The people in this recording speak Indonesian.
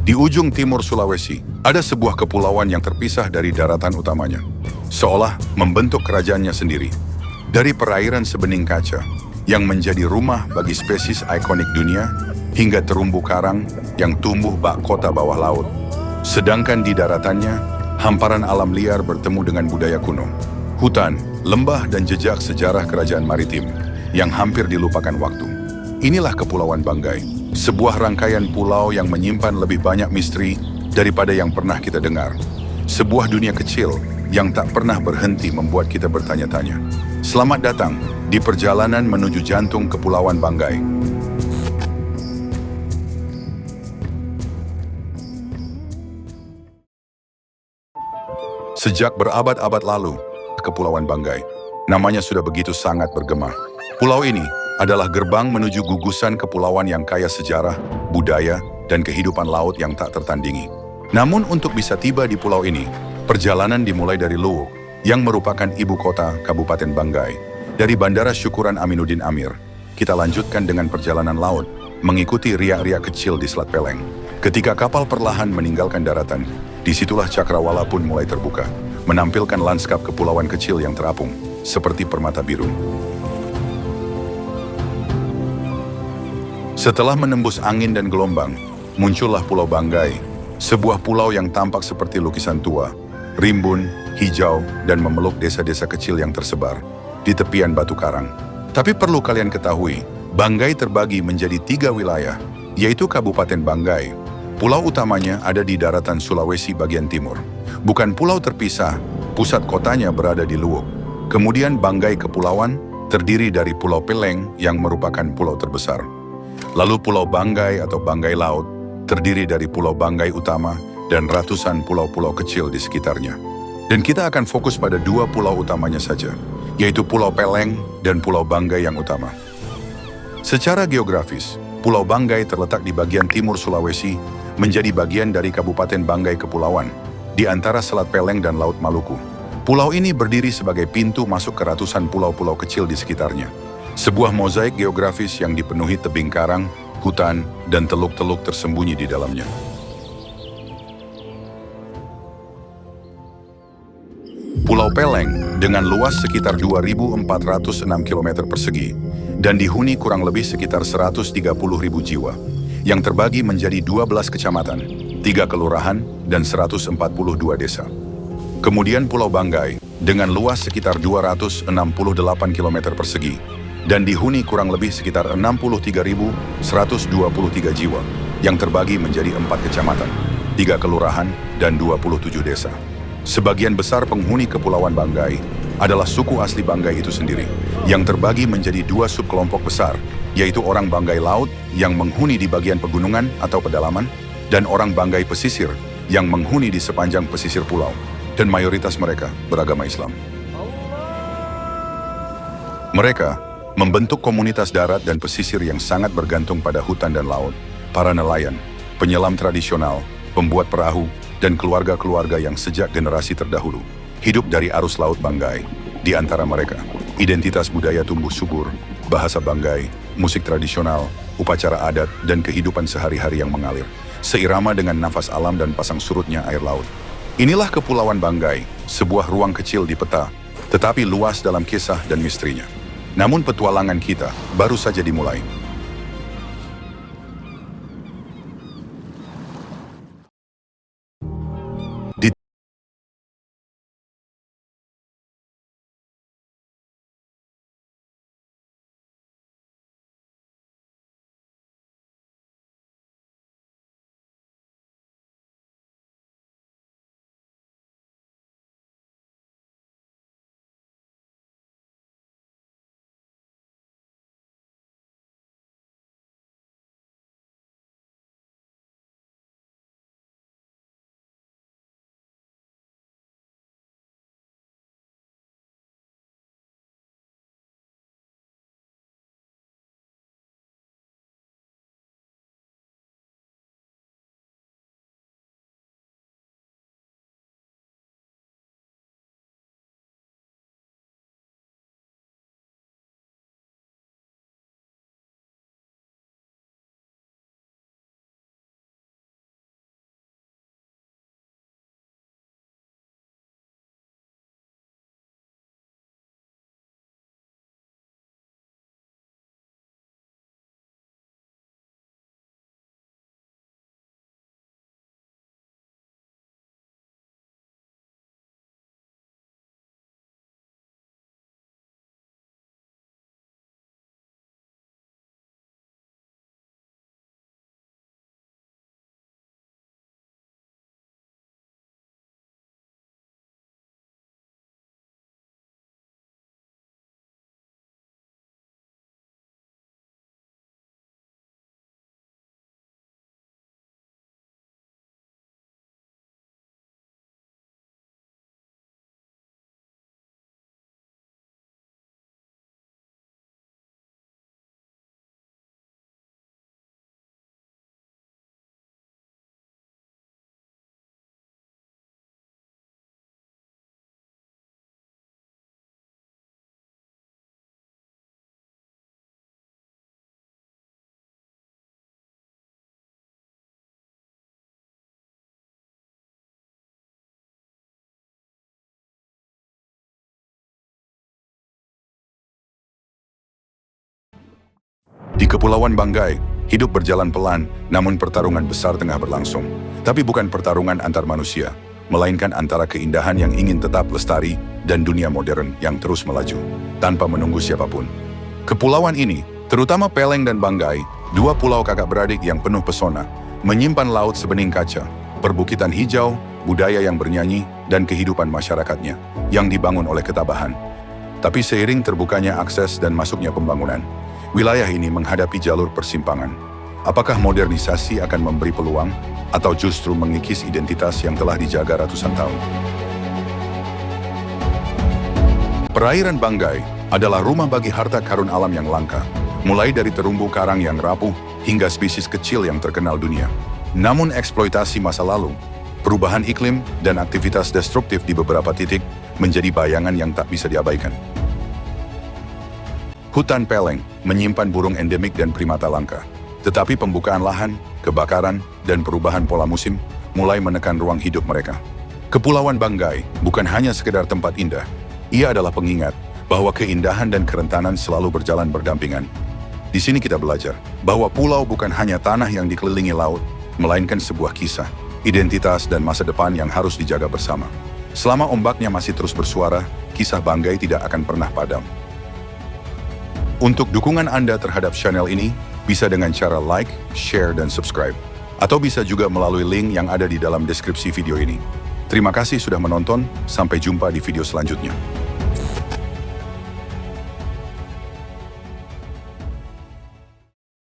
Di ujung timur Sulawesi, ada sebuah kepulauan yang terpisah dari daratan utamanya, seolah membentuk kerajaannya sendiri. Dari perairan sebening kaca, yang menjadi rumah bagi spesies ikonik dunia, hingga terumbu karang yang tumbuh bak kota bawah laut. Sedangkan di daratannya, hamparan alam liar bertemu dengan budaya kuno. Hutan, lembah dan jejak sejarah kerajaan maritim yang hampir dilupakan waktu. Inilah Kepulauan Banggai, sebuah rangkaian pulau yang menyimpan lebih banyak misteri daripada yang pernah kita dengar. Sebuah dunia kecil yang tak pernah berhenti membuat kita bertanya-tanya. Selamat datang di perjalanan menuju jantung Kepulauan Banggai. Sejak berabad-abad lalu, Kepulauan Banggai, namanya sudah begitu sangat bergema. Pulau ini adalah gerbang menuju gugusan kepulauan yang kaya sejarah, budaya, dan kehidupan laut yang tak tertandingi. Namun untuk bisa tiba di pulau ini, perjalanan dimulai dari Luwuk, yang merupakan ibu kota Kabupaten Banggai. Dari Bandara Syukuran Aminuddin Amir, kita lanjutkan dengan perjalanan laut, mengikuti riak-riak kecil di Selat Peleng. Ketika kapal perlahan meninggalkan daratan, disitulah cakrawala pun mulai terbuka, menampilkan lanskap kepulauan kecil yang terapung, seperti permata biru. Setelah menembus angin dan gelombang, muncullah Pulau Banggai, sebuah pulau yang tampak seperti lukisan tua, rimbun, hijau, dan memeluk desa-desa kecil yang tersebar di tepian batu karang. Tapi perlu kalian ketahui, Banggai terbagi menjadi 3 wilayah, yaitu Kabupaten Banggai. Pulau utamanya ada di daratan Sulawesi bagian timur. Bukan pulau terpisah, pusat kotanya berada di Luwuk. Kemudian Banggai Kepulauan terdiri dari Pulau Peleng yang merupakan pulau terbesar. Lalu Pulau Banggai atau Banggai Laut terdiri dari Pulau Banggai Utama dan ratusan pulau-pulau kecil di sekitarnya. Dan kita akan fokus pada 2 pulau utamanya saja, yaitu Pulau Peleng dan Pulau Banggai yang utama. Secara geografis, Pulau Banggai terletak di bagian timur Sulawesi, menjadi bagian dari Kabupaten Banggai Kepulauan, di antara Selat Peleng dan Laut Maluku. Pulau ini berdiri sebagai pintu masuk ke ratusan pulau-pulau kecil di sekitarnya. Sebuah mozaik geografis yang dipenuhi tebing karang, hutan, dan teluk-teluk tersembunyi di dalamnya. Pulau Peleng dengan luas sekitar 2.406 km persegi dan dihuni kurang lebih sekitar 130.000 jiwa, yang terbagi menjadi 12 kecamatan, 3 kelurahan, dan 142 desa. Kemudian Pulau Banggai dengan luas sekitar 268 km persegi dan dihuni kurang lebih sekitar 63.123 jiwa, yang terbagi menjadi 4 kecamatan, 3 kelurahan, dan 27 desa. Sebagian besar penghuni Kepulauan Banggai adalah suku asli Banggai itu sendiri, yang terbagi menjadi 2 subkelompok besar, yaitu orang Banggai Laut yang menghuni di bagian pegunungan atau pedalaman, dan orang Banggai Pesisir yang menghuni di sepanjang pesisir pulau, dan mayoritas mereka beragama Islam. Mereka membentuk komunitas darat dan pesisir yang sangat bergantung pada hutan dan laut, para nelayan, penyelam tradisional, pembuat perahu, dan keluarga-keluarga yang sejak generasi terdahulu hidup dari arus laut Banggai. Di antara mereka, identitas budaya tumbuh subur, bahasa Banggai, musik tradisional, upacara adat, dan kehidupan sehari-hari yang mengalir, seirama dengan nafas alam dan pasang surutnya air laut. Inilah Kepulauan Banggai, sebuah ruang kecil di peta, tetapi luas dalam kisah dan misterinya. Namun petualangan kita baru saja dimulai. Di Kepulauan Banggai, hidup berjalan pelan, namun pertarungan besar tengah berlangsung. Tapi bukan pertarungan antar manusia, melainkan antara keindahan yang ingin tetap lestari dan dunia modern yang terus melaju, tanpa menunggu siapapun. Kepulauan ini, terutama Peleng dan Banggai, dua pulau kakak beradik yang penuh pesona, menyimpan laut sebening kaca, perbukitan hijau, budaya yang bernyanyi, dan kehidupan masyarakatnya, yang dibangun oleh ketabahan. Tapi seiring terbukanya akses dan masuknya pembangunan, wilayah ini menghadapi jalur persimpangan. Apakah modernisasi akan memberi peluang, atau justru mengikis identitas yang telah dijaga ratusan tahun? Perairan Banggai adalah rumah bagi harta karun alam yang langka, mulai dari terumbu karang yang rapuh hingga spesies kecil yang terkenal dunia. Namun eksploitasi masa lalu, perubahan iklim, dan aktivitas destruktif di beberapa titik menjadi bayangan yang tak bisa diabaikan. Hutan Peleng menyimpan burung endemik dan primata langka, tetapi pembukaan lahan, kebakaran, dan perubahan pola musim mulai menekan ruang hidup mereka. Kepulauan Banggai bukan hanya sekedar tempat indah, ia adalah pengingat bahwa keindahan dan kerentanan selalu berjalan berdampingan. Di sini kita belajar bahwa pulau bukan hanya tanah yang dikelilingi laut, melainkan sebuah kisah, identitas, dan masa depan yang harus dijaga bersama. Selama ombaknya masih terus bersuara, kisah Banggai tidak akan pernah padam. Untuk dukungan Anda terhadap channel ini, bisa dengan cara like, share, dan subscribe. Atau bisa juga melalui link yang ada di dalam deskripsi video ini. Terima kasih sudah menonton, sampai jumpa di video selanjutnya.